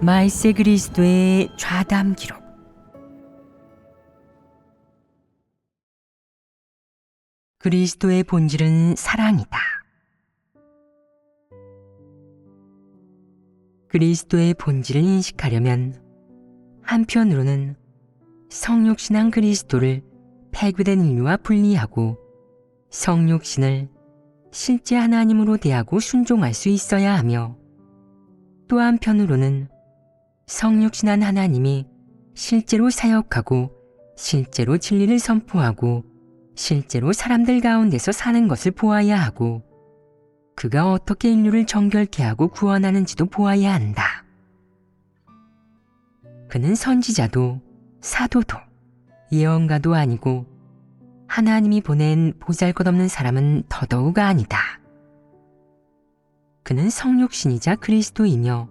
말세 그리스도의 좌담 기록. 그리스도의 본질은 사랑이다. 그리스도의 본질을 인식하려면 한편으로는 성육신한 그리스도를 폐교된 인류와 분리하고 성육신을 실제 하나님으로 대하고 순종할 수 있어야 하며, 또 한편으로는 성육신한 하나님이 실제로 사역하고 실제로 진리를 선포하고 실제로 사람들 가운데서 사는 것을 보아야 하고, 그가 어떻게 인류를 정결케 하고 구원하는지도 보아야 한다. 그는 선지자도 사도도 예언가도 아니고 하나님이 보낸 보잘것없는 사람은 더더욱 아니다. 그는 성육신이자 그리스도이며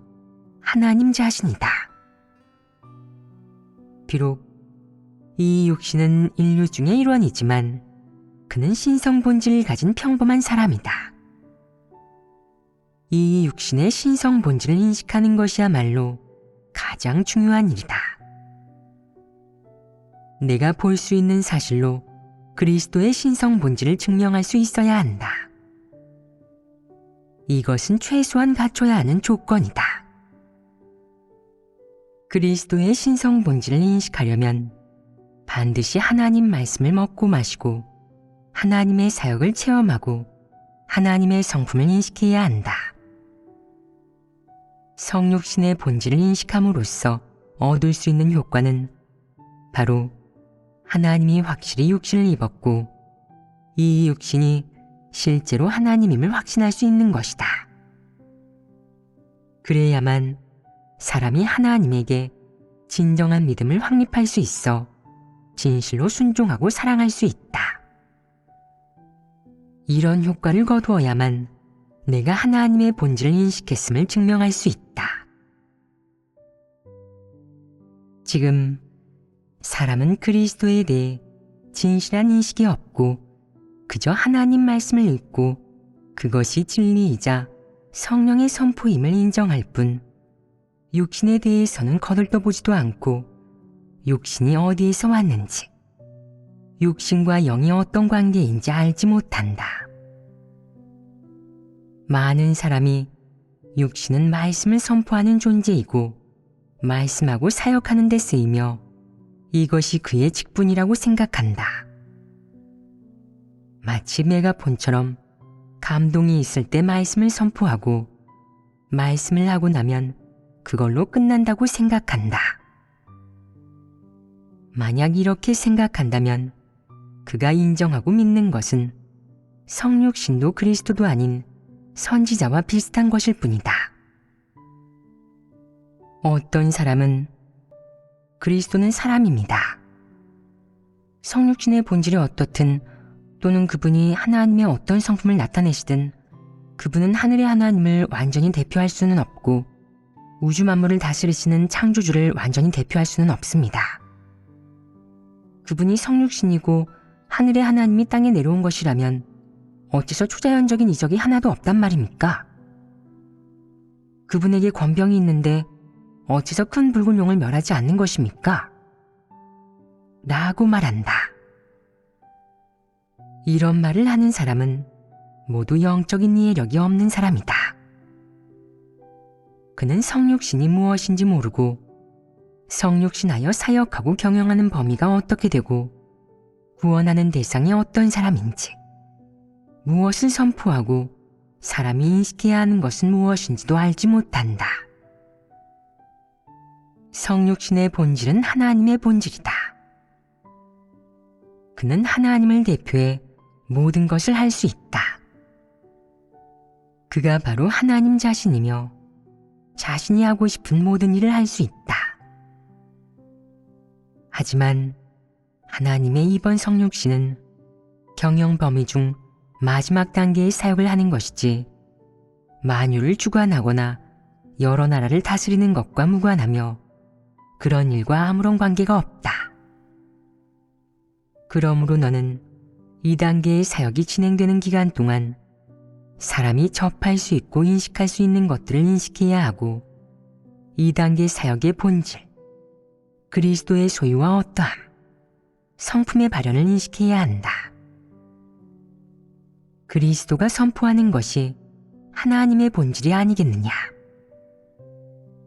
하나님 자신이다. 비록 이 육신은 인류 중의 일원이지만 그는 신성 본질을 가진 평범한 사람이다. 이 육신의 신성 본질을 인식하는 것이야말로 가장 중요한 일이다. 내가 볼 수 있는 사실로 그리스도의 신성 본질을 증명할 수 있어야 한다. 이것은 최소한 갖춰야 하는 조건이다. 그리스도의 신성 본질을 인식하려면 반드시 하나님 말씀을 먹고 마시고 하나님의 사역을 체험하고 하나님의 성품을 인식해야 한다. 성육신의 본질을 인식함으로써 얻을 수 있는 효과는 바로 하나님이 확실히 육신을 입었고 이 육신이 실제로 하나님임을 확신할 수 있는 것이다. 그래야만 사람이 하나님에게 진정한 믿음을 확립할 수 있어 진실로 순종하고 사랑할 수 있다. 이런 효과를 거두어야만 내가 하나님의 본질을 인식했음을 증명할 수 있다. 지금 사람은 그리스도에 대해 진실한 인식이 없고 그저 하나님 말씀을 읽고 그것이 진리이자 성령의 선포임을 인정할 뿐, 육신에 대해서는 거들떠보지도 않고 육신이 어디에서 왔는지, 육신과 영이 어떤 관계인지 알지 못한다. 많은 사람이 육신은 말씀을 선포하는 존재이고 말씀하고 사역하는 데 쓰이며 이것이 그의 직분이라고 생각한다. 마치 메가폰처럼 감동이 있을 때 말씀을 선포하고 말씀을 하고 나면 그걸로 끝난다고 생각한다. 만약 이렇게 생각한다면 그가 인정하고 믿는 것은 성육신도 그리스도도 아닌 선지자와 비슷한 것일 뿐이다. 어떤 사람은 그리스도는 사람입니다. 성육신의 본질이 어떻든 또는 그분이 하나님의 어떤 성품을 나타내시든 그분은 하늘의 하나님을 완전히 대표할 수는 없고 우주 만물을 다스리시는 창조주를 완전히 대표할 수는 없습니다. 그분이 성육신이고 하늘의 하나님이 땅에 내려온 것이라면 어째서 초자연적인 이적이 하나도 없단 말입니까? 그분에게 권병이 있는데 어째서 큰 붉은 용을 멸하지 않는 것입니까? 라고 말한다. 이런 말을 하는 사람은 모두 영적인 이해력이 없는 사람이다. 그는 성육신이 무엇인지 모르고 성육신하여 사역하고 경영하는 범위가 어떻게 되고 구원하는 대상이 어떤 사람인지, 무엇을 선포하고 사람이 인식해야 하는 것은 무엇인지도 알지 못한다. 성육신의 본질은 하나님의 본질이다. 그는 하나님을 대표해 모든 것을 할 수 있다. 그가 바로 하나님 자신이며 자신이 하고 싶은 모든 일을 할 수 있다. 하지만 하나님의 이번 성육신은 경영 범위 중 마지막 단계의 사역을 하는 것이지 만유를 주관하거나 여러 나라를 다스리는 것과 무관하며 그런 일과 아무런 관계가 없다. 그러므로 너는 이 단계의 사역이 진행되는 기간 동안 사람이 접할 수 있고 인식할 수 있는 것들을 인식해야 하고 2단계 사역의 본질, 그리스도의 소유와 어떠함, 성품의 발현을 인식해야 한다. 그리스도가 선포하는 것이 하나님의 본질이 아니겠느냐?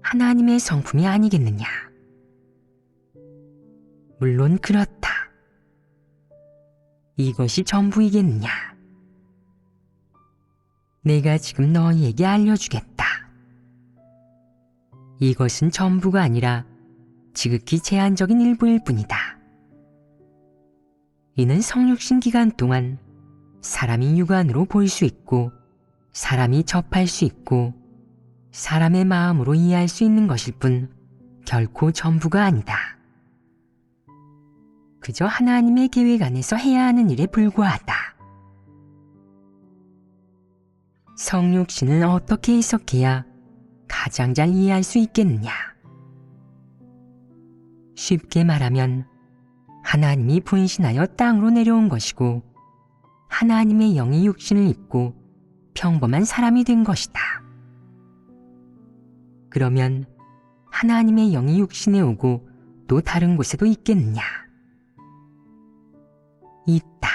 하나님의 성품이 아니겠느냐? 물론 그렇다. 이것이 전부이겠느냐? 내가 지금 너희에게 알려주겠다. 이것은 전부가 아니라 지극히 제한적인 일부일 뿐이다. 이는 성육신 기간 동안 사람이 육안으로 볼 수 있고 사람이 접할 수 있고 사람의 마음으로 이해할 수 있는 것일 뿐 결코 전부가 아니다. 그저 하나님의 계획 안에서 해야 하는 일에 불과하다. 성육신을 어떻게 해석해야 가장 잘 이해할 수 있겠느냐? 쉽게 말하면 하나님이 분신하여 땅으로 내려온 것이고 하나님의 영이 육신을 입고 평범한 사람이 된 것이다. 그러면 하나님의 영이 육신에 오고 또 다른 곳에도 있겠느냐? 있다.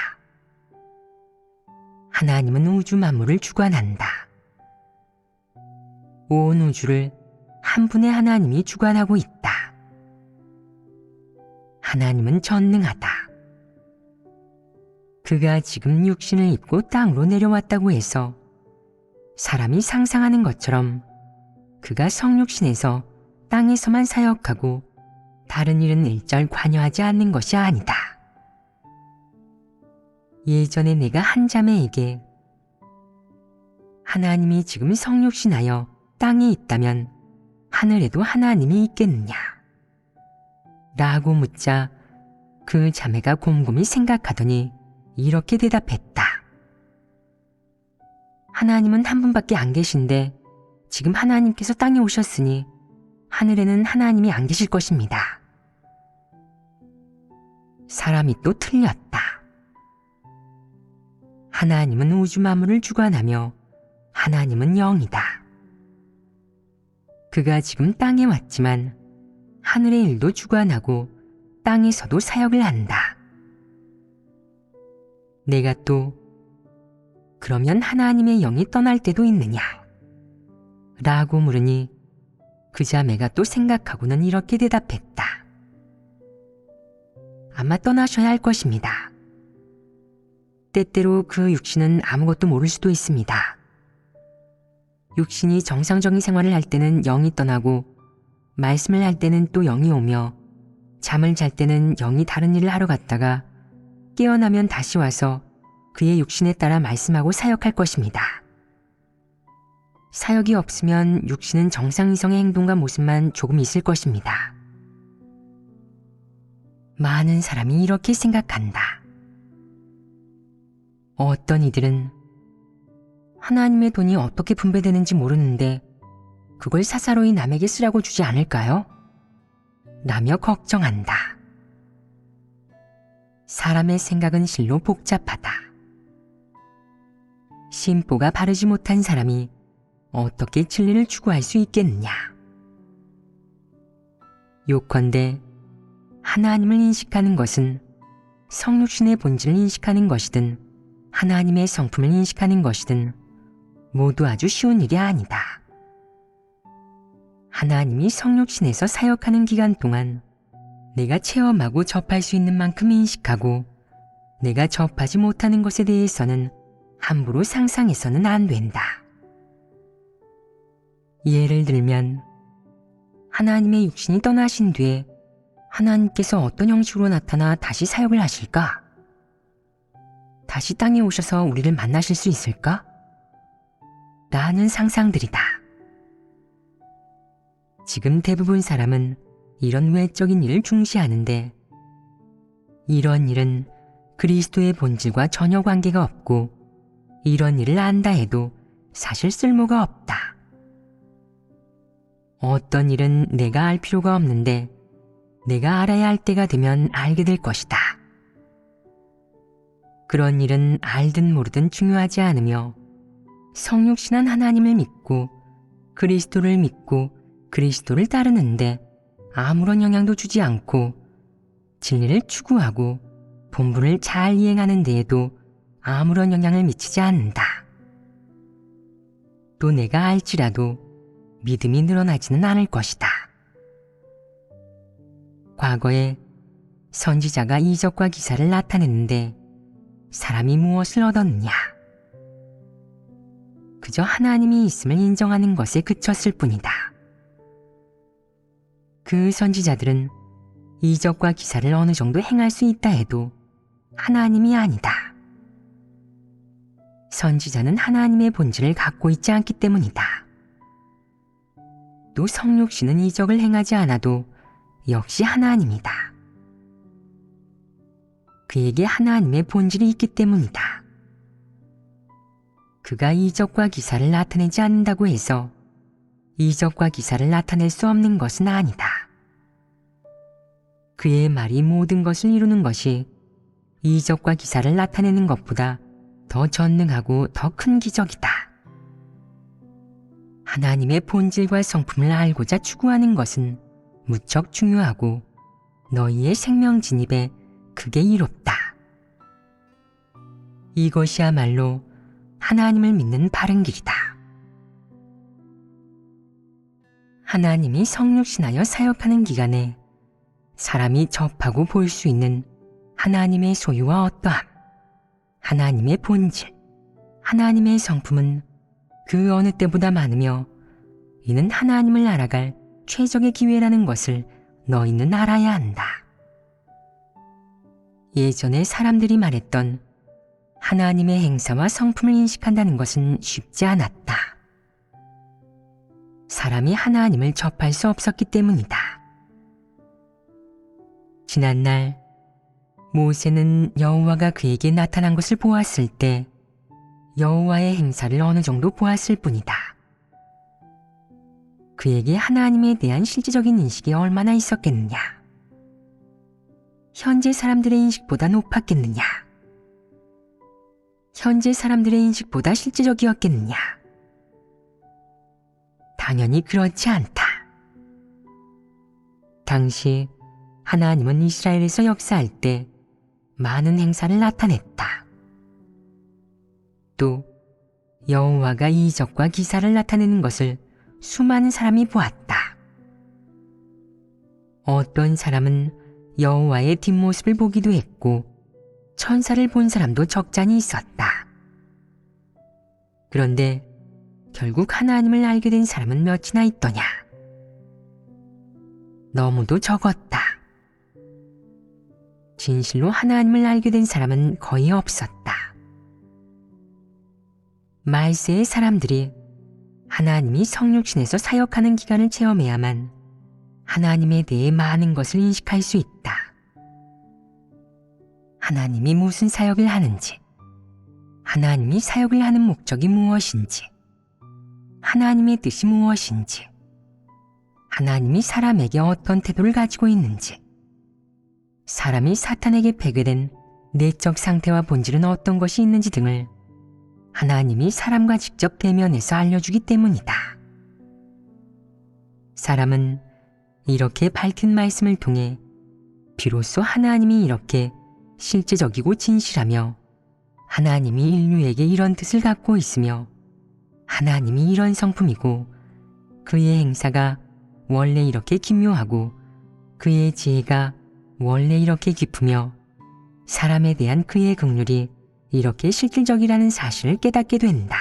하나님은 우주 만물을 주관한다. 온 우주를 한 분의 하나님이 주관하고 있다. 하나님은 전능하다. 그가 지금 육신을 입고 땅으로 내려왔다고 해서 사람이 상상하는 것처럼 그가 성육신에서 땅에서만 사역하고 다른 일은 일절 관여하지 않는 것이 아니다. 예전에 내가 한 자매에게 하나님이 지금 성육신하여 땅에 있다면 하늘에도 하나님이 있겠느냐? 라고 묻자 그 자매가 곰곰이 생각하더니 이렇게 대답했다. 하나님은 한 분밖에 안 계신데 지금 하나님께서 땅에 오셨으니 하늘에는 하나님이 안 계실 것입니다. 사람이 또 틀렸다. 하나님은 우주 만물을 주관하며 하나님은 영이다. 그가 지금 땅에 왔지만 하늘의 일도 주관하고 땅에서도 사역을 한다. 내가 또 그러면 하나님의 영이 떠날 때도 있느냐? 라고 물으니 그 자매가 또 생각하고는 이렇게 대답했다. 아마 떠나셔야 할 것입니다. 때때로 그 육신은 아무것도 모를 수도 있습니다. 육신이 정상적인 생활을 할 때는 영이 떠나고 말씀을 할 때는 또 영이 오며 잠을 잘 때는 영이 다른 일을 하러 갔다가 깨어나면 다시 와서 그의 육신에 따라 말씀하고 사역할 것입니다. 사역이 없으면 육신은 정상 이성의 행동과 모습만 조금 있을 것입니다. 많은 사람이 이렇게 생각한다. 어떤 이들은 하나님의 돈이 어떻게 분배되는지 모르는데 그걸 사사로이 남에게 쓰라고 주지 않을까요? 라며 걱정한다. 사람의 생각은 실로 복잡하다. 심보가 바르지 못한 사람이 어떻게 진리를 추구할 수 있겠느냐? 요컨대 하나님을 인식하는 것은 성육신의 본질을 인식하는 것이든 하나님의 성품을 인식하는 것이든 모두 아주 쉬운 일이 아니다. 하나님이 성육신에서 사역하는 기간 동안 내가 체험하고 접할 수 있는 만큼 인식하고 내가 접하지 못하는 것에 대해서는 함부로 상상해서는 안 된다. 예를 들면 하나님의 육신이 떠나신 뒤에 하나님께서 어떤 형식으로 나타나 다시 사역을 하실까? 다시 땅에 오셔서 우리를 만나실 수 있을까? 라는 상상들이다. 지금 대부분 사람은 이런 외적인 일을 중시하는데 이런 일은 그리스도의 본질과 전혀 관계가 없고 이런 일을 안다 해도 사실 쓸모가 없다. 어떤 일은 내가 알 필요가 없는데 내가 알아야 할 때가 되면 알게 될 것이다. 그런 일은 알든 모르든 중요하지 않으며 성육신한 하나님을 믿고 그리스도를 믿고 그리스도를 따르는데 아무런 영향도 주지 않고 진리를 추구하고 본분을 잘 이행하는 데에도 아무런 영향을 미치지 않는다. 또 내가 알지라도 믿음이 늘어나지는 않을 것이다. 과거에 선지자가 이적과 기사를 나타냈는데 사람이 무엇을 얻었느냐? 그저 하나님이 있음을 인정하는 것에 그쳤을 뿐이다. 그 선지자들은 이적과 기사를 어느 정도 행할 수 있다 해도 하나님이 아니다. 선지자는 하나님의 본질을 갖고 있지 않기 때문이다. 또 성육신은 이적을 행하지 않아도 역시 하나님이다. 그에게 하나님의 본질이 있기 때문이다. 그가 이적과 기사를 나타내지 않는다고 해서 이적과 기사를 나타낼 수 없는 것은 아니다. 그의 말이 모든 것을 이루는 것이 이적과 기사를 나타내는 것보다 더 전능하고 더 큰 기적이다. 하나님의 본질과 성품을 알고자 추구하는 것은 무척 중요하고 너희의 생명 진입에 크게 이롭다. 이것이야말로 하나님을 믿는 바른 길이다. 하나님이 성육신하여 사역하는 기간에 사람이 접하고 볼 수 있는 하나님의 소유와 어떠함, 하나님의 본질, 하나님의 성품은 그 어느 때보다 많으며 이는 하나님을 알아갈 최적의 기회라는 것을 너희는 알아야 한다. 예전에 사람들이 말했던 하나님의 행사와 성품을 인식한다는 것은 쉽지 않았다. 사람이 하나님을 접할 수 없었기 때문이다. 지난날 모세는 여호와가 그에게 나타난 것을 보았을 때 여호와의 행사를 어느 정도 보았을 뿐이다. 그에게 하나님에 대한 실제적인 인식이 얼마나 있었겠느냐? 현재 사람들의 인식보다 높았겠느냐? 현재 사람들의 인식보다 실제적이었겠느냐? 당연히 그렇지 않다. 당시 하나님은 이스라엘에서 역사할 때 많은 행사를 나타냈다. 또 여호와가 이적과 기사를 나타내는 것을 수많은 사람이 보았다. 어떤 사람은 여호와의 뒷모습을 보기도 했고 천사를 본 사람도 적잖이 있었다. 그런데 결국 하나님을 알게 된 사람은 몇이나 있더냐? 너무도 적었다. 진실로 하나님을 알게 된 사람은 거의 없었다. 말세의 사람들이 하나님이 성육신에서 사역하는 기간을 체험해야만 하나님에 대해 많은 것을 인식할 수 있다. 하나님이 무슨 사역을 하는지, 하나님이 사역을 하는 목적이 무엇인지, 하나님의 뜻이 무엇인지, 하나님이 사람에게 어떤 태도를 가지고 있는지, 사람이 사탄에게 패괴된 내적 상태와 본질은 어떤 것이 있는지 등을 하나님이 사람과 직접 대면해서 알려주기 때문이다. 사람은 이렇게 밝힌 말씀을 통해 비로소 하나님이 이렇게 실제적이고 진실하며 하나님이 인류에게 이런 뜻을 갖고 있으며 하나님이 이런 성품이고 그의 행사가 원래 이렇게 기묘하고 그의 지혜가 원래 이렇게 깊으며 사람에 대한 그의 긍휼이 이렇게 실질적이라는 사실을 깨닫게 된다.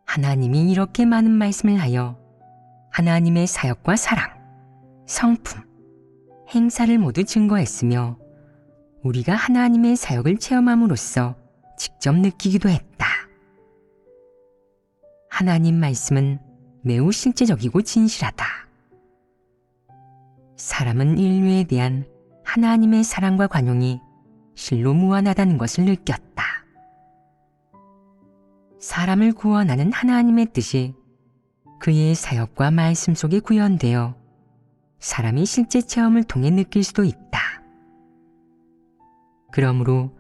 하나님이 이렇게 많은 말씀을 하여 하나님의 사역과 사랑, 성품, 행사를 모두 증거했으며 우리가 하나님의 사역을 체험함으로써 직접 느끼기도 했다. 하나님 말씀은 매우 실제적이고 진실하다. 사람은 인류에 대한 하나님의 사랑과 관용이 실로 무한하다는 것을 느꼈다. 사람을 구원하는 하나님의 뜻이 그의 사역과 말씀 속에 구현되어 사람이 실제 체험을 통해 느낄 수도 있다. 그러므로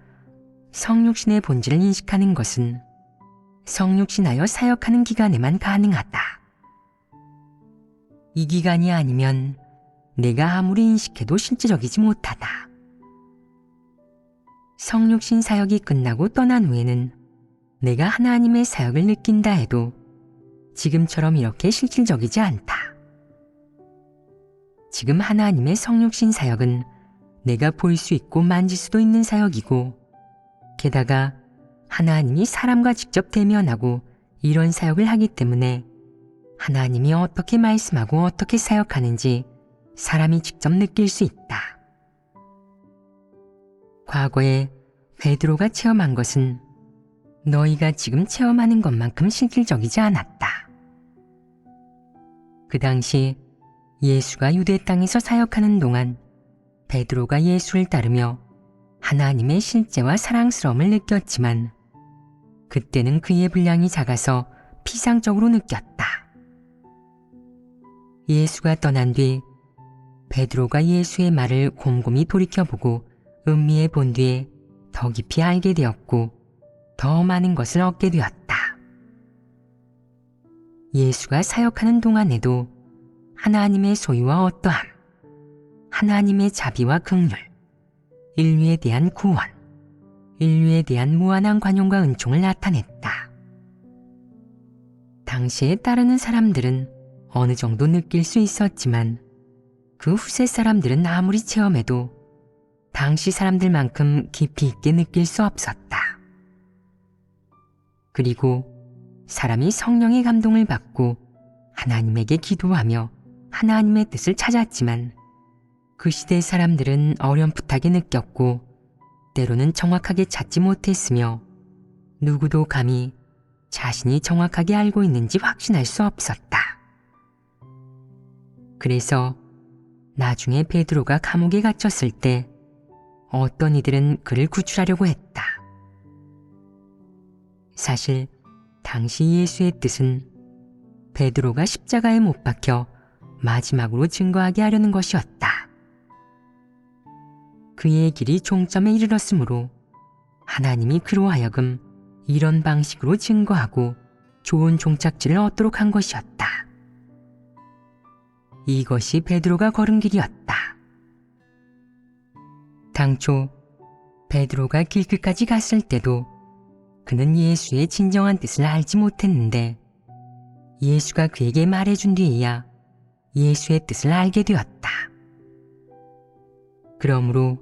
성육신의 본질을 인식하는 것은 성육신하여 사역하는 기간에만 가능하다. 이 기간이 아니면 내가 아무리 인식해도 실제적이지 못하다. 성육신 사역이 끝나고 떠난 후에는 내가 하나님의 사역을 느낀다 해도 지금처럼 이렇게 실질적이지 않다. 지금 하나님의 성육신 사역은 내가 볼 수 있고 만질 수도 있는 사역이고, 게다가 하나님이 사람과 직접 대면하고 이런 사역을 하기 때문에 하나님이 어떻게 말씀하고 어떻게 사역하는지 사람이 직접 느낄 수 있다. 과거에 베드로가 체험한 것은 너희가 지금 체험하는 것만큼 실질적이지 않았다. 그 당시 예수가 유대 땅에서 사역하는 동안 베드로가 예수를 따르며 하나님의 실제와 사랑스러움을 느꼈지만 그때는 그의 분량이 작아서 피상적으로 느꼈다. 예수가 떠난 뒤 베드로가 예수의 말을 곰곰이 돌이켜보고 음미해 본 뒤에 더 깊이 알게 되었고 더 많은 것을 얻게 되었다. 예수가 사역하는 동안에도 하나님의 소유와 어떠함, 하나님의 자비와 긍휼, 인류에 대한 구원, 인류에 대한 무한한 관용과 은총을 나타냈다. 당시에 따르는 사람들은 어느 정도 느낄 수 있었지만 그 후세 사람들은 아무리 체험해도 당시 사람들만큼 깊이 있게 느낄 수 없었다. 그리고 사람이 성령의 감동을 받고 하나님에게 기도하며 하나님의 뜻을 찾았지만 그 시대 사람들은 어렴풋하게 느꼈고 때로는 정확하게 찾지 못했으며 누구도 감히 자신이 정확하게 알고 있는지 확신할 수 없었다. 그래서 나중에 베드로가 감옥에 갇혔을 때 어떤 이들은 그를 구출하려고 했다. 사실 당시 예수의 뜻은 베드로가 십자가에 못 박혀 마지막으로 증거하게 하려는 것이었다. 그의 길이 종점에 이르렀으므로 하나님이 그로 하여금 이런 방식으로 증거하고 좋은 종착지를 얻도록 한 것이었다. 이것이 베드로가 걸은 길이었다. 당초 베드로가 길끝까지 갔을 때도 그는 예수의 진정한 뜻을 알지 못했는데 예수가 그에게 말해준 뒤에야 예수의 뜻을 알게 되었다. 그러므로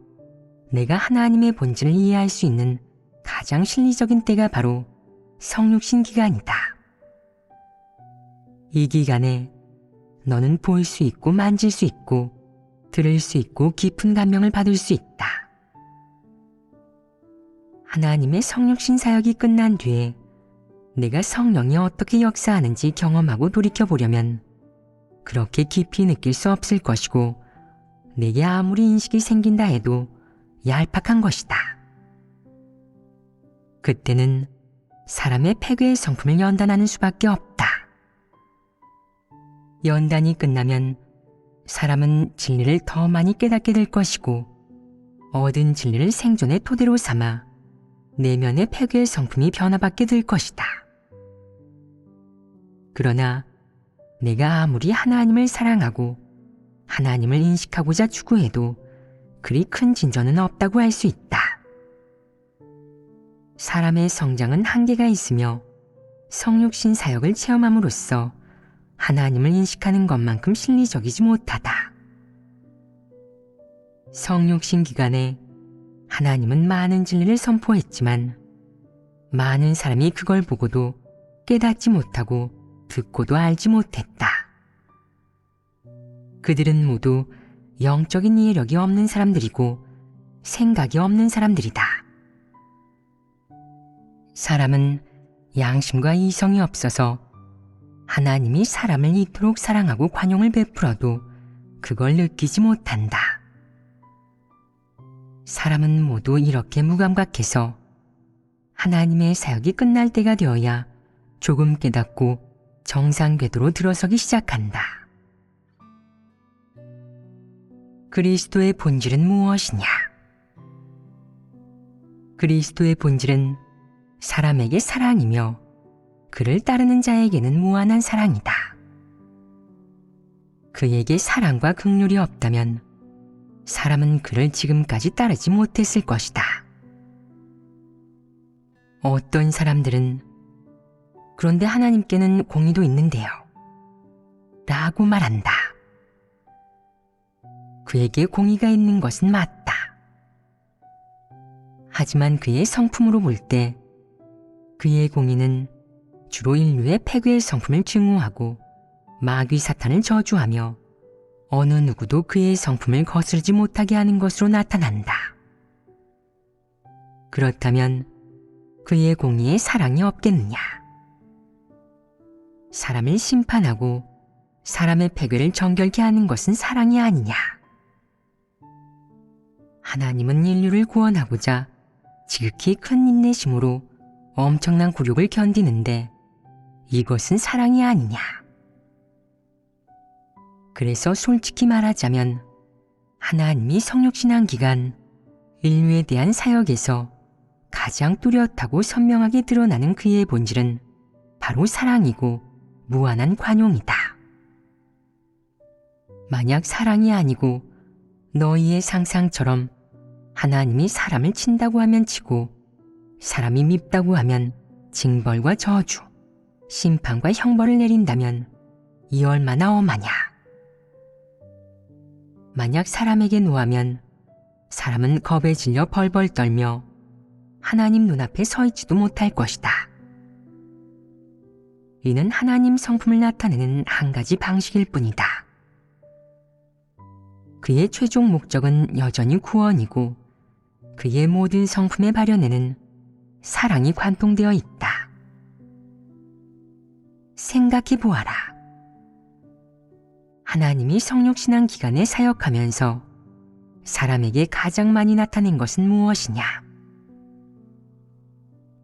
내가 하나님의 본질을 이해할 수 있는 가장 실리적인 때가 바로 성육신 기간이다. 이 기간에 너는 볼 수 있고 만질 수 있고 들을 수 있고 깊은 감명을 받을 수 있다. 하나님의 성육신 사역이 끝난 뒤에 내가 성령이 어떻게 역사하는지 경험하고 돌이켜보려면 그렇게 깊이 느낄 수 없을 것이고 내게 아무리 인식이 생긴다 해도 얄팍한 것이다. 그때는 사람의 폐괴의 성품을 연단하는 수밖에 없다. 연단이 끝나면 사람은 진리를 더 많이 깨닫게 될 것이고 얻은 진리를 생존의 토대로 삼아 내면의 폐괴의 성품이 변화받게 될 것이다. 그러나 내가 아무리 하나님을 사랑하고 하나님을 인식하고자 추구해도 그리 큰 진전은 없다고 할 수 있다. 사람의 성장은 한계가 있으며 성육신 사역을 체험함으로써 하나님을 인식하는 것만큼 실리적이지 못하다. 성육신 기간에 하나님은 많은 진리를 선포했지만 많은 사람이 그걸 보고도 깨닫지 못하고 듣고도 알지 못했다. 그들은 모두 영적인 이해력이 없는 사람들이고 생각이 없는 사람들이다. 사람은 양심과 이성이 없어서 하나님이 사람을 이토록 사랑하고 관용을 베풀어도 그걸 느끼지 못한다. 사람은 모두 이렇게 무감각해서 하나님의 사역이 끝날 때가 되어야 조금 깨닫고 정상 궤도로 들어서기 시작한다. 그리스도의 본질은 무엇이냐? 그리스도의 본질은 사람에게 사랑이며 그를 따르는 자에게는 무한한 사랑이다. 그에게 사랑과 긍휼이 없다면 사람은 그를 지금까지 따르지 못했을 것이다. 어떤 사람들은 그런데 하나님께는 공의도 있는데요 라고 말한다. 그에게 공의가 있는 것은 맞다. 하지만 그의 성품으로 볼 때 그의 공의는 주로 인류의 패괴의 성품을 증오하고 마귀 사탄을 저주하며 어느 누구도 그의 성품을 거스르지 못하게 하는 것으로 나타난다. 그렇다면 그의 공의에 사랑이 없겠느냐? 사람을 심판하고 사람의 패괴를 정결케 하는 것은 사랑이 아니냐? 하나님은 인류를 구원하고자 지극히 큰 인내심으로 엄청난 굴욕을 견디는데 이것은 사랑이 아니냐? 그래서 솔직히 말하자면 하나님이 성육신앙 기간 인류에 대한 사역에서 가장 뚜렷하고 선명하게 드러나는 그의 본질은 바로 사랑이고 무한한 관용이다. 만약 사랑이 아니고 너희의 상상처럼 하나님이 사람을 친다고 하면 치고 사람이 밉다고 하면 징벌과 저주, 심판과 형벌을 내린다면 이 얼마나 엄하냐. 만약 사람에게 노하면 사람은 겁에 질려 벌벌 떨며 하나님 눈앞에 서 있지도 못할 것이다. 이는 하나님 성품을 나타내는 한 가지 방식일 뿐이다. 그의 최종 목적은 여전히 구원이고 그의 모든 성품의 발현에는 사랑이 관통되어 있다. 생각해 보아라. 하나님이 성육신앙 기간에 사역하면서 사람에게 가장 많이 나타낸 것은 무엇이냐?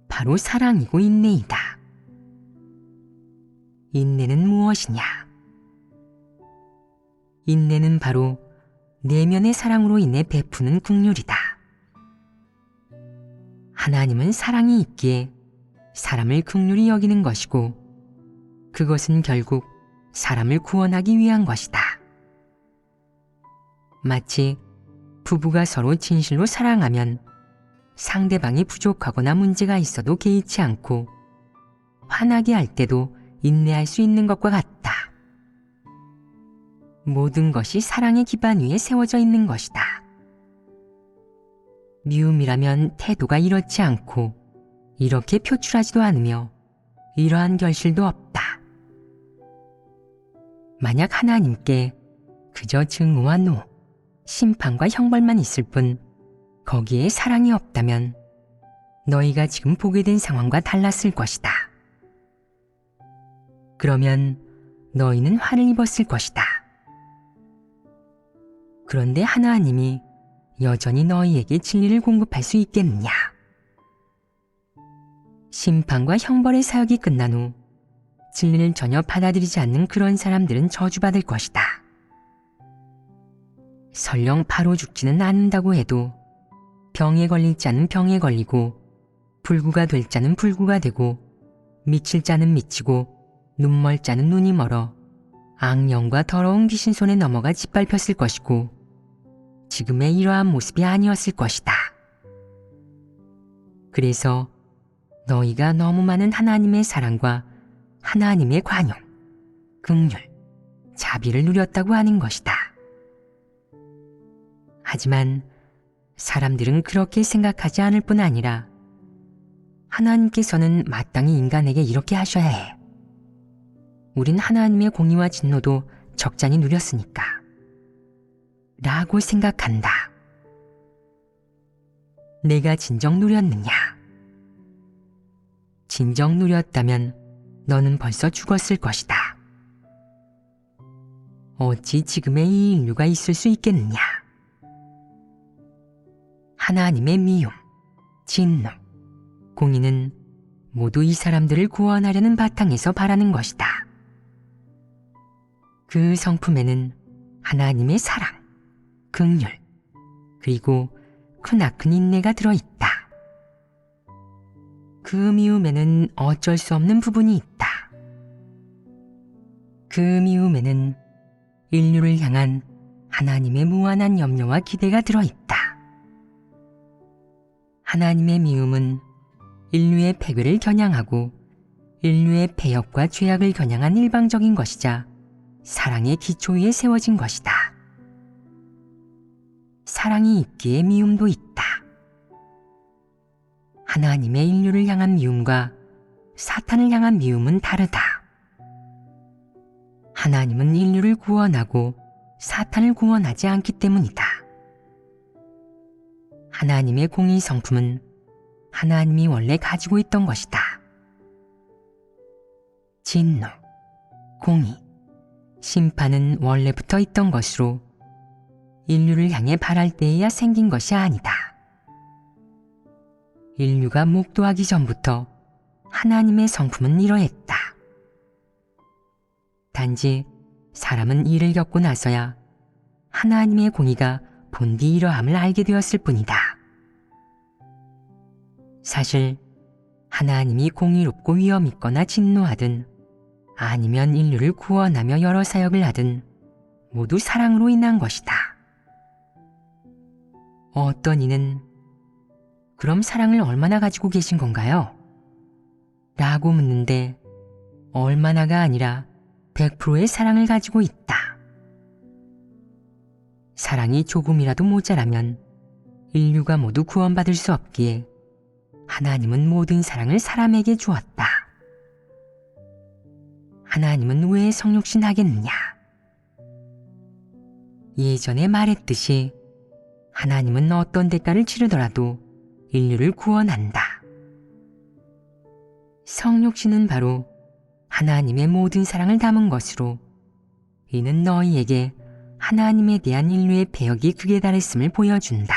바로 사랑이고 인내이다. 인내는 무엇이냐? 인내는 바로 내면의 사랑으로 인해 베푸는 긍휼이다. 하나님은 사랑이 있기에 사람을 긍휼히 여기는 것이고 그것은 결국 사람을 구원하기 위한 것이다. 마치 부부가 서로 진실로 사랑하면 상대방이 부족하거나 문제가 있어도 개의치 않고 화나게 할 때도 인내할 수 있는 것과 같다. 모든 것이 사랑의 기반 위에 세워져 있는 것이다. 미움이라면 태도가 이렇지 않고 이렇게 표출하지도 않으며 이러한 결실도 없다. 만약 하나님께 그저 증오와 노, 심판과 형벌만 있을 뿐 거기에 사랑이 없다면 너희가 지금 보게 된 상황과 달랐을 것이다. 그러면 너희는 화를 입었을 것이다. 그런데 하나님이 여전히 너희에게 진리를 공급할 수 있겠느냐? 심판과 형벌의 사역이 끝난 후 진리를 전혀 받아들이지 않는 그런 사람들은 저주받을 것이다. 설령 바로 죽지는 않는다고 해도 병에 걸릴 자는 병에 걸리고 불구가 될 자는 불구가 되고 미칠 자는 미치고 눈멀 자는 눈이 멀어 악령과 더러운 귀신 손에 넘어가 짓밟혔을 것이고 지금의 이러한 모습이 아니었을 것이다. 그래서 너희가 너무 많은 하나님의 사랑과 하나님의 관용, 긍휼, 자비를 누렸다고 하는 것이다. 하지만 사람들은 그렇게 생각하지 않을 뿐 아니라 하나님께서는 마땅히 인간에게 이렇게 하셔야 해. 우린 하나님의 공의와 진노도 적잖이 누렸으니까. 라고 생각한다. 내가 진정 누렸느냐? 진정 누렸다면 너는 벌써 죽었을 것이다. 어찌 지금의 이 인류가 있을 수 있겠느냐? 하나님의 미움, 진노, 공의는 모두 이 사람들을 구원하려는 바탕에서 바라는 것이다. 그 성품에는 하나님의 사랑, 긍휼, 그리고 크나큰 인내가 들어있다. 그 미움에는 어쩔 수 없는 부분이 있다. 그 미움에는 인류를 향한 하나님의 무한한 염려와 기대가 들어있다. 하나님의 미움은 인류의 패괴를 겨냥하고 인류의 패역과 죄악을 겨냥한 일방적인 것이자 사랑의 기초 위에 세워진 것이다. 사랑이 있기에 미움도 있다. 하나님의 인류를 향한 미움과 사탄을 향한 미움은 다르다. 하나님은 인류를 구원하고 사탄을 구원하지 않기 때문이다. 하나님의 공의 성품은 하나님이 원래 가지고 있던 것이다. 진노, 공의, 심판은 원래부터 있던 것으로 인류를 향해 바랄 때에야 생긴 것이 아니다. 인류가 목도하기 전부터 하나님의 성품은 이러했다. 단지 사람은 이를 겪고 나서야 하나님의 공의가 본디 이러함을 알게 되었을 뿐이다. 사실 하나님이 공의롭고 위엄 있거나 진노하든 아니면 인류를 구원하며 여러 사역을 하든 모두 사랑으로 인한 것이다. 어떤 이는 그럼 사랑을 얼마나 가지고 계신 건가요? 라고 묻는데 얼마나가 아니라 100%의 사랑을 가지고 있다. 사랑이 조금이라도 모자라면 인류가 모두 구원받을 수 없기에 하나님은 모든 사랑을 사람에게 주었다. 하나님은 왜 성육신 하겠느냐? 예전에 말했듯이 하나님은 어떤 대가를 치르더라도 인류를 구원한다. 성육신은 바로 하나님의 모든 사랑을 담은 것으로 이는 너희에게 하나님에 대한 인류의 배역이 극에 달했음을 보여준다.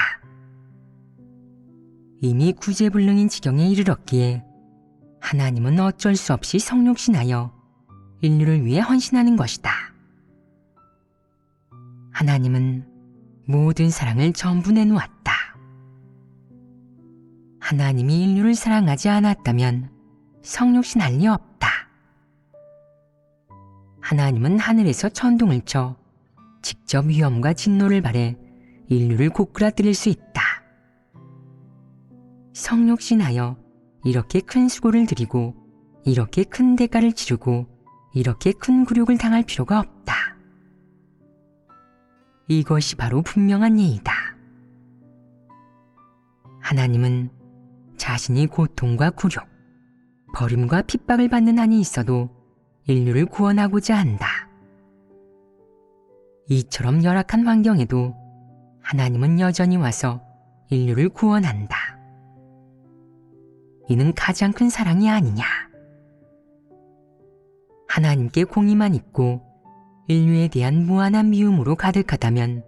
이미 구제불능인 지경에 이르렀기에 하나님은 어쩔 수 없이 성육신하여 인류를 위해 헌신하는 것이다. 하나님은 모든 사랑을 전부 내놓았다. 하나님이 인류를 사랑하지 않았다면 성육신할 리 없다. 하나님은 하늘에서 천둥을 쳐 직접 위엄과 진노를 발해 인류를 고꾸라뜨릴 수 있다. 성육신하여 이렇게 큰 수고를 들이고 이렇게 큰 대가를 치르고 이렇게 큰 굴욕을 당할 필요가 없다. 이것이 바로 분명한 예이다. 하나님은 자신이 고통과 굴욕, 버림과 핍박을 받는 한이 있어도 인류를 구원하고자 한다. 이처럼 열악한 환경에도 하나님은 여전히 와서 인류를 구원한다. 이는 가장 큰 사랑이 아니냐. 하나님께 공의만 있고 인류에 대한 무한한 미움으로 가득하다면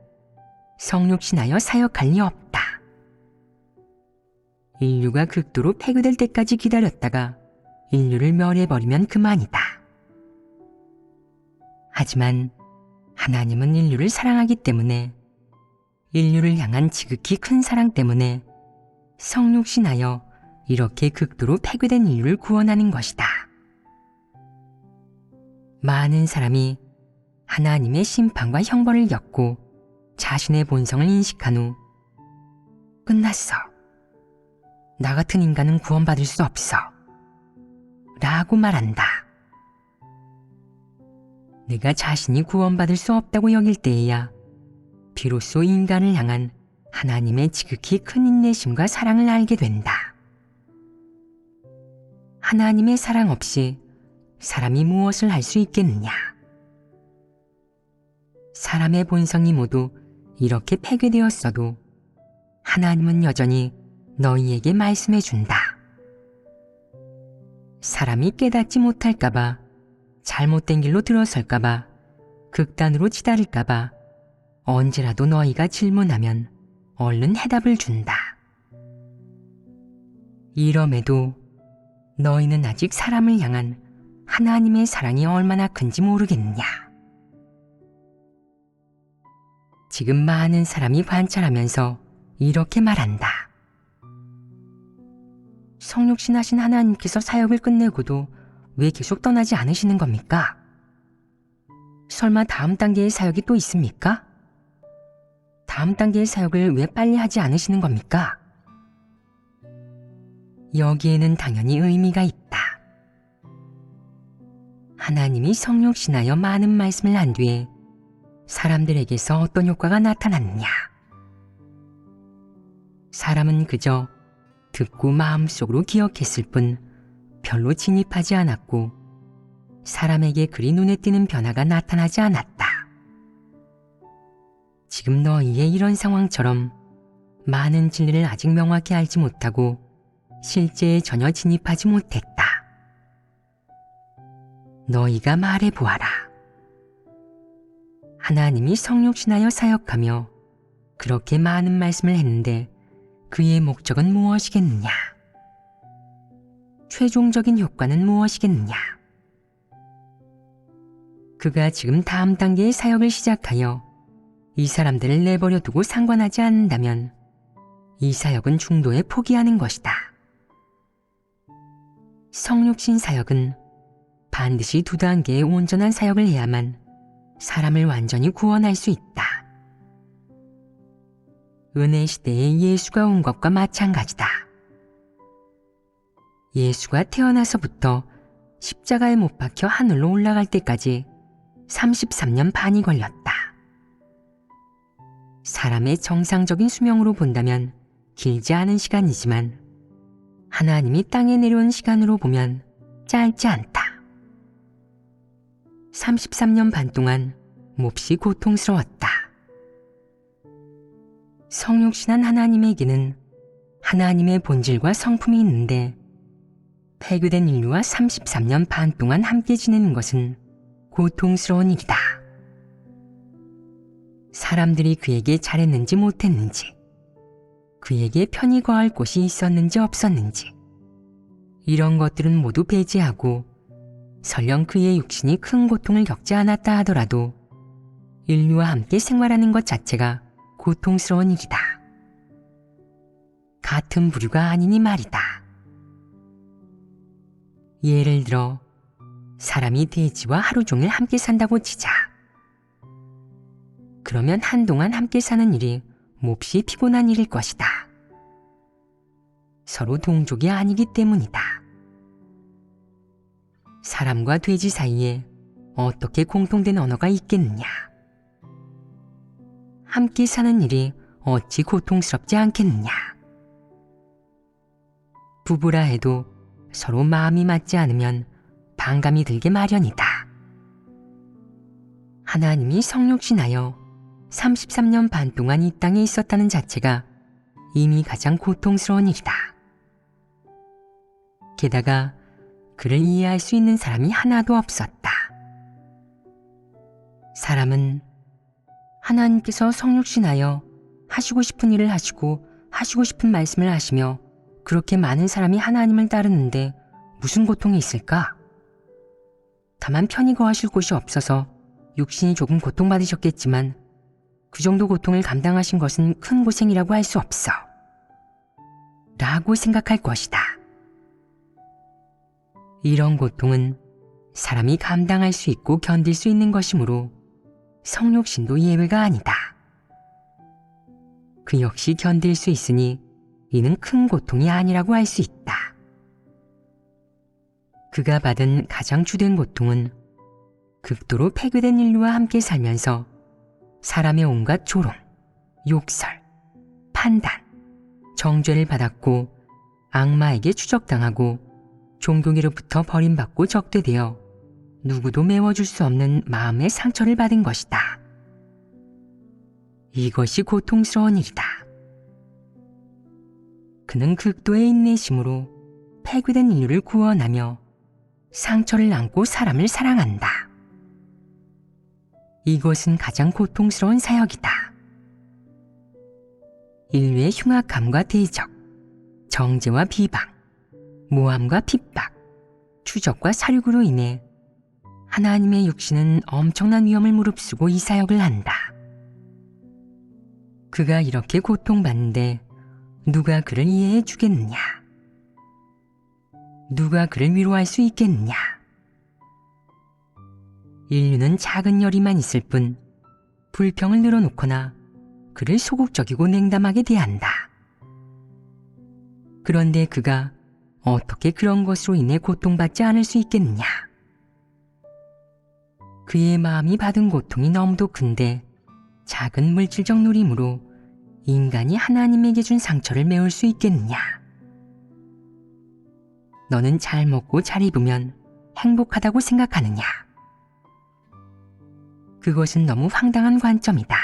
성육신하여 사역할 리 없다. 인류가 극도로 폐교될 때까지 기다렸다가 인류를 멸해버리면 그만이다. 하지만 하나님은 인류를 사랑하기 때문에 인류를 향한 지극히 큰 사랑 때문에 성육신하여 이렇게 극도로 폐괴된 인류를 구원하는 것이다. 많은 사람이 하나님의 심판과 형벌을 겪고 자신의 본성을 인식한 후 끝났어. 나 같은 인간은 구원받을 수 없어. 라고 말한다. 내가 자신이 구원받을 수 없다고 여길 때에야 비로소 인간을 향한 하나님의 지극히 큰 인내심과 사랑을 알게 된다. 하나님의 사랑 없이 사람이 무엇을 할 수 있겠느냐? 사람의 본성이 모두 이렇게 폐괴되었어도 하나님은 여전히 너희에게 말씀해 준다. 사람이 깨닫지 못할까봐, 잘못된 길로 들어설까봐, 극단으로 치달을까봐 언제라도 너희가 질문하면 얼른 해답을 준다. 이럼에도 너희는 아직 사람을 향한 하나님의 사랑이 얼마나 큰지 모르겠느냐. 지금 많은 사람이 관찰하면서 이렇게 말한다. 성육신하신 하나님께서 사역을 끝내고도 왜 계속 떠나지 않으시는 겁니까? 설마 다음 단계의 사역이 또 있습니까? 다음 단계의 사역을 왜 빨리 하지 않으시는 겁니까? 여기에는 당연히 의미가 있다. 하나님이 성육신하여 많은 말씀을 한 뒤에 사람들에게서 어떤 효과가 나타났느냐? 사람은 그저 듣고 마음속으로 기억했을 뿐 별로 진입하지 않았고 사람에게 그리 눈에 띄는 변화가 나타나지 않았다. 지금 너희의 이런 상황처럼 많은 진리를 아직 명확히 알지 못하고 실제에 전혀 진입하지 못했다. 너희가 말해보아라. 하나님이 성육신하여 사역하며 그렇게 많은 말씀을 했는데 그의 목적은 무엇이겠느냐? 최종적인 효과는 무엇이겠느냐? 그가 지금 다음 단계의 사역을 시작하여 이 사람들을 내버려 두고 상관하지 않는다면 이 사역은 중도에 포기하는 것이다. 성육신 사역은 반드시 2단계의 온전한 사역을 해야만 사람을 완전히 구원할 수 있다. 은혜 시대에 예수가 온 것과 마찬가지다. 예수가 태어나서부터 십자가에 못 박혀 하늘로 올라갈 때까지 33년 반이 걸렸다. 사람의 정상적인 수명으로 본다면 길지 않은 시간이지만 하나님이 땅에 내려온 시간으로 보면 짧지 않다. 33년 반 동안 몹시 고통스러웠다. 성육신한 하나님에게는 하나님의 본질과 성품이 있는데 폐교된 인류와 33년 반 동안 함께 지내는 것은 고통스러운 일이다. 사람들이 그에게 잘했는지 못했는지, 그에게 편히 거할 곳이 있었는지 없었는지, 이런 것들은 모두 배제하고 설령 그의 육신이 큰 고통을 겪지 않았다 하더라도 인류와 함께 생활하는 것 자체가 고통스러운 일이다. 같은 부류가 아니니 말이다. 예를 들어 사람이 돼지와 하루 종일 함께 산다고 치자. 그러면 한동안 함께 사는 일이 몹시 피곤한 일일 것이다. 서로 동족이 아니기 때문이다. 사람과 돼지 사이에 어떻게 공통된 언어가 있겠느냐? 함께 사는 일이 어찌 고통스럽지 않겠느냐? 부부라 해도 서로 마음이 맞지 않으면 반감이 들게 마련이다. 하나님이 성육신하여 33년 반 동안 이 땅에 있었다는 자체가 이미 가장 고통스러운 일이다. 게다가 그를 이해할 수 있는 사람이 하나도 없었다. 사람은 하나님께서 성육신하여 하시고 싶은 일을 하시고 하시고 싶은 말씀을 하시며 그렇게 많은 사람이 하나님을 따르는데 무슨 고통이 있을까? 다만 편히 거하실 곳이 없어서 육신이 조금 고통받으셨겠지만 그 정도 고통을 감당하신 것은 큰 고생이라고 할 수 없어. 라고 생각할 것이다. 이런 고통은 사람이 감당할 수 있고 견딜 수 있는 것이므로 성육신도 예외가 아니다. 그 역시 견딜 수 있으니 이는 큰 고통이 아니라고 할 수 있다. 그가 받은 가장 주된 고통은 극도로 폐교된 인류와 함께 살면서 사람의 온갖 조롱, 욕설, 판단, 정죄를 받았고 악마에게 추적당하고 종교계로부터 버림받고 적대되어 누구도 메워줄 수 없는 마음의 상처를 받은 것이다. 이것이 고통스러운 일이다. 그는 극도의 인내심으로 폐교된 인류를 구원하며 상처를 안고 사람을 사랑한다. 이것은 가장 고통스러운 사역이다. 인류의 흉악함과 대적, 정죄와 비방, 모함과 핍박, 추적과 살육으로 인해 하나님의 육신은 엄청난 위험을 무릅쓰고 이 사역을 한다. 그가 이렇게 고통받는데 누가 그를 이해해 주겠느냐? 누가 그를 위로할 수 있겠느냐? 인류는 작은 열의만 있을 뿐 불평을 늘어놓거나 그를 소극적이고 냉담하게 대한다. 그런데 그가 어떻게 그런 것으로 인해 고통받지 않을 수 있겠느냐? 그의 마음이 받은 고통이 너무도 큰데 작은 물질적 누림으로 인간이 하나님에게 준 상처를 메울 수 있겠느냐? 너는 잘 먹고 잘 입으면 행복하다고 생각하느냐? 그것은 너무 황당한 관점이다.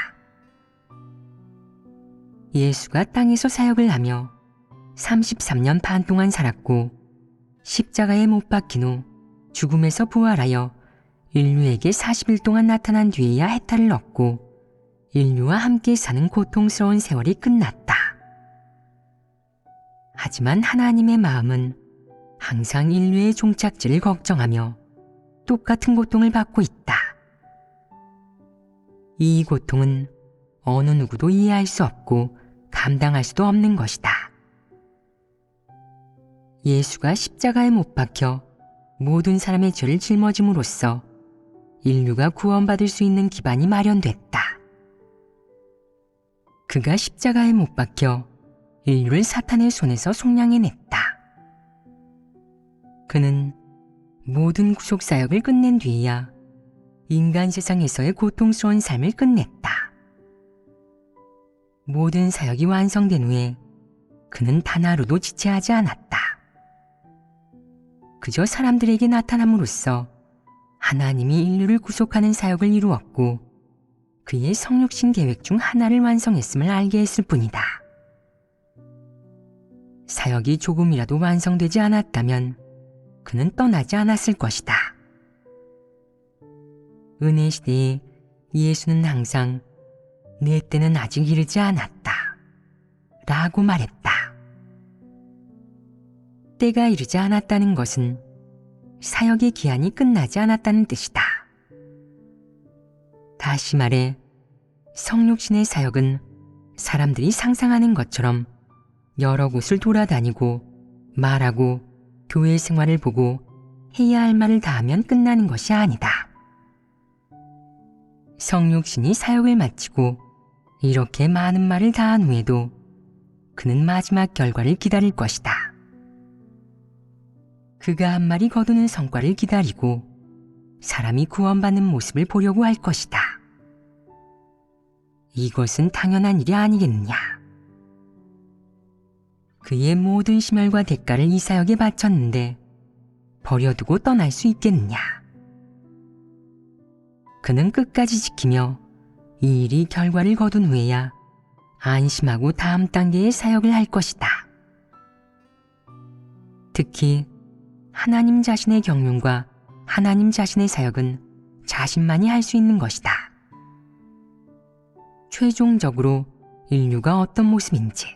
예수가 땅에서 사역을 하며 33년 반 동안 살았고 십자가에 못 박힌 후 죽음에서 부활하여 인류에게 40일 동안 나타난 뒤에야 해탈을 얻고 인류와 함께 사는 고통스러운 세월이 끝났다. 하지만 하나님의 마음은 항상 인류의 종착지를 걱정하며 똑같은 고통을 받고 있다. 이 고통은 어느 누구도 이해할 수 없고 감당할 수도 없는 것이다. 예수가 십자가에 못 박혀 모든 사람의 죄를 짊어짐으로써 인류가 구원받을 수 있는 기반이 마련됐다. 그가 십자가에 못 박혀 인류를 사탄의 손에서 속량해냈다. 그는 모든 구속사역을 끝낸 뒤에야 인간 세상에서의 고통스러운 삶을 끝냈다. 모든 사역이 완성된 후에 그는 단 하루도 지체하지 않았다. 그저 사람들에게 나타남으로써 하나님이 인류를 구속하는 사역을 이루었고 그의 성육신 계획 중 하나를 완성했음을 알게 했을 뿐이다. 사역이 조금이라도 완성되지 않았다면 그는 떠나지 않았을 것이다. 은혜 시대에 예수는 항상 내 때는 아직 이르지 않았다 라고 말했다. 때가 이르지 않았다는 것은 사역의 기한이 끝나지 않았다는 뜻이다. 다시 말해 성육신의 사역은 사람들이 상상하는 것처럼 여러 곳을 돌아다니고 말하고 교회 생활을 보고 해야 할 말을 다 하면 끝나는 것이 아니다. 성육신이 사역을 마치고 이렇게 많은 말을 다 한 후에도 그는 마지막 결과를 기다릴 것이다. 그가 한 말이 거두는 성과를 기다리고 사람이 구원받는 모습을 보려고 할 것이다. 이것은 당연한 일이 아니겠느냐. 그의 모든 심혈과 대가를 이 사역에 바쳤는데 버려두고 떠날 수 있겠느냐. 그는 끝까지 지키며 이 일이 결과를 거둔 후에야 안심하고 다음 단계의 사역을 할 것이다. 특히 하나님 자신의 경륜과 하나님 자신의 사역은 자신만이 할 수 있는 것이다. 최종적으로 인류가 어떤 모습인지,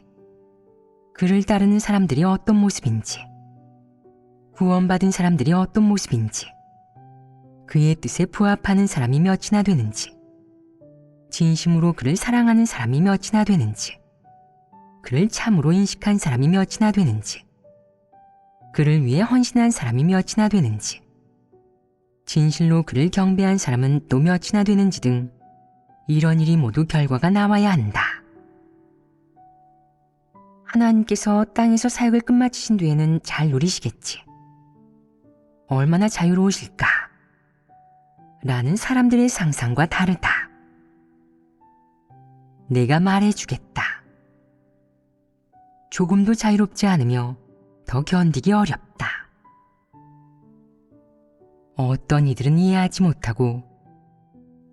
그를 따르는 사람들이 어떤 모습인지, 구원받은 사람들이 어떤 모습인지, 그의 뜻에 부합하는 사람이 몇이나 되는지, 진심으로 그를 사랑하는 사람이 몇이나 되는지, 그를 참으로 인식한 사람이 몇이나 되는지, 그를 위해 헌신한 사람이 몇이나 되는지, 진실로 그를 경배한 사람은 또 몇이나 되는지 등 이런 일이 모두 결과가 나와야 한다. 하나님께서 땅에서 사역을 끝마치신 뒤에는 잘 누리시겠지. 얼마나 자유로우실까? 라는 사람들의 상상과 다르다. 내가 말해주겠다. 조금도 자유롭지 않으며 더 견디기 어렵다. 어떤 이들은 이해하지 못하고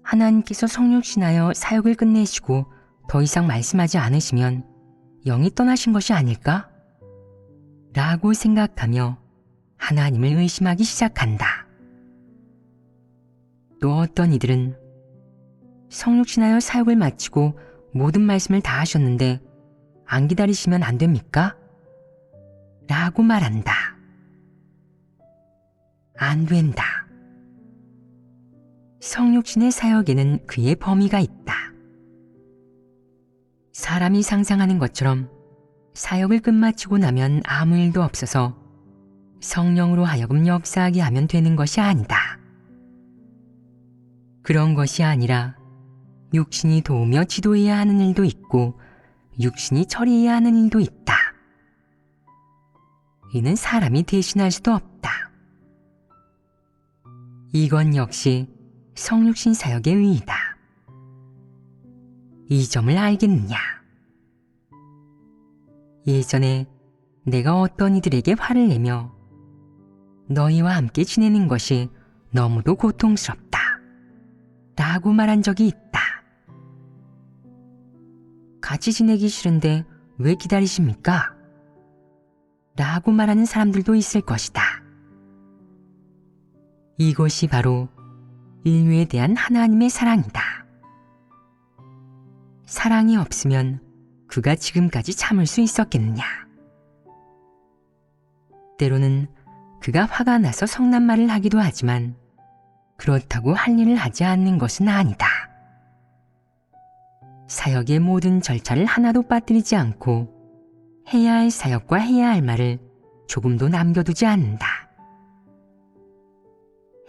하나님께서 성육신하여 사역을 끝내시고 더 이상 말씀하지 않으시면 영이 떠나신 것이 아닐까? 라고 생각하며 하나님을 의심하기 시작한다. 또 어떤 이들은 성육신하여 사역을 마치고 모든 말씀을 다 하셨는데 안 기다리시면 안 됩니까? 라고 말한다. 안 된다. 성육신의 사역에는 그의 범위가 있다. 사람이 상상하는 것처럼 사역을 끝마치고 나면 아무 일도 없어서 성령으로 하여금 역사하게 하면 되는 것이 아니다. 그런 것이 아니라 육신이 도우며 지도해야 하는 일도 있고 육신이 처리해야 하는 일도 있다. 이는 사람이 대신할 수도 없다. 이건 역시 성육신 사역의 의의다. 이 점을 알겠느냐? 예전에 내가 어떤 이들에게 화를 내며 너희와 함께 지내는 것이 너무도 고통스럽다 라고 말한 적이 있다. 같이 지내기 싫은데 왜 기다리십니까? 라고 말하는 사람들도 있을 것이다. 이것이 바로 인류에 대한 하나님의 사랑이다. 사랑이 없으면 그가 지금까지 참을 수 있었겠느냐? 때로는 그가 화가 나서 성난 말을 하기도 하지만 그렇다고 할 일을 하지 않는 것은 아니다. 사역의 모든 절차를 하나도 빠뜨리지 않고 해야 할 사역과 해야 할 말을 조금도 남겨두지 않는다.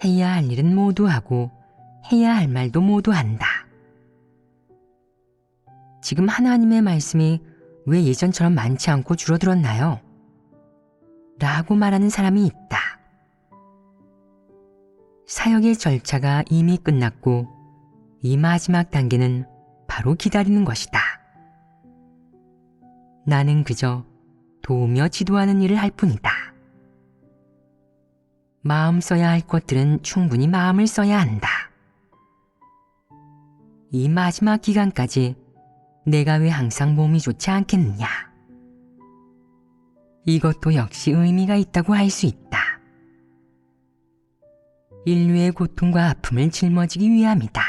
해야 할 일은 모두 하고 해야 할 말도 모두 한다. 지금 하나님의 말씀이 왜 예전처럼 많지 않고 줄어들었나요? 라고 말하는 사람이 있다. 사역의 절차가 이미 끝났고 이 마지막 단계는 바로 기다리는 것이다. 나는 그저 도우며 지도하는 일을 할 뿐이다. 마음 써야 할 것들은 충분히 마음을 써야 한다. 이 마지막 기간까지 내가 왜 항상 몸이 좋지 않겠느냐? 이것도 역시 의미가 있다고 할 수 있다. 인류의 고통과 아픔을 짊어지기 위함이다.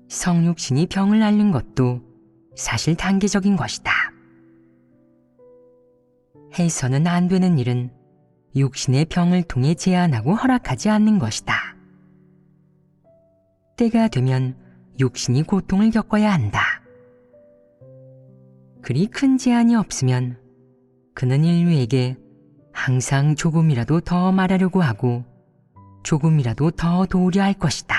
성육신이 병을 앓는 것도 사실 단계적인 것이다. 해서는 안 되는 일은 육신의 병을 통해 제한하고 허락하지 않는 것이다. 때가 되면 육신이 고통을 겪어야 한다. 그리 큰 제한이 없으면 그는 인류에게 항상 조금이라도 더 말하려고 하고 조금이라도 더 도우려 할 것이다.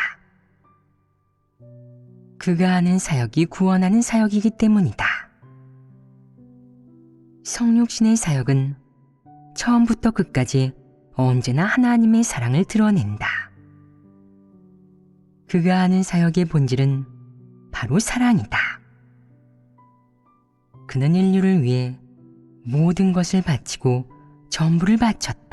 그가 하는 사역이 구원하는 사역이기 때문이다. 성육신의 사역은 처음부터 끝까지 언제나 하나님의 사랑을 드러낸다. 그가 하는 사역의 본질은 바로 사랑이다. 그는 인류를 위해 모든 것을 바치고 전부를 바쳤다.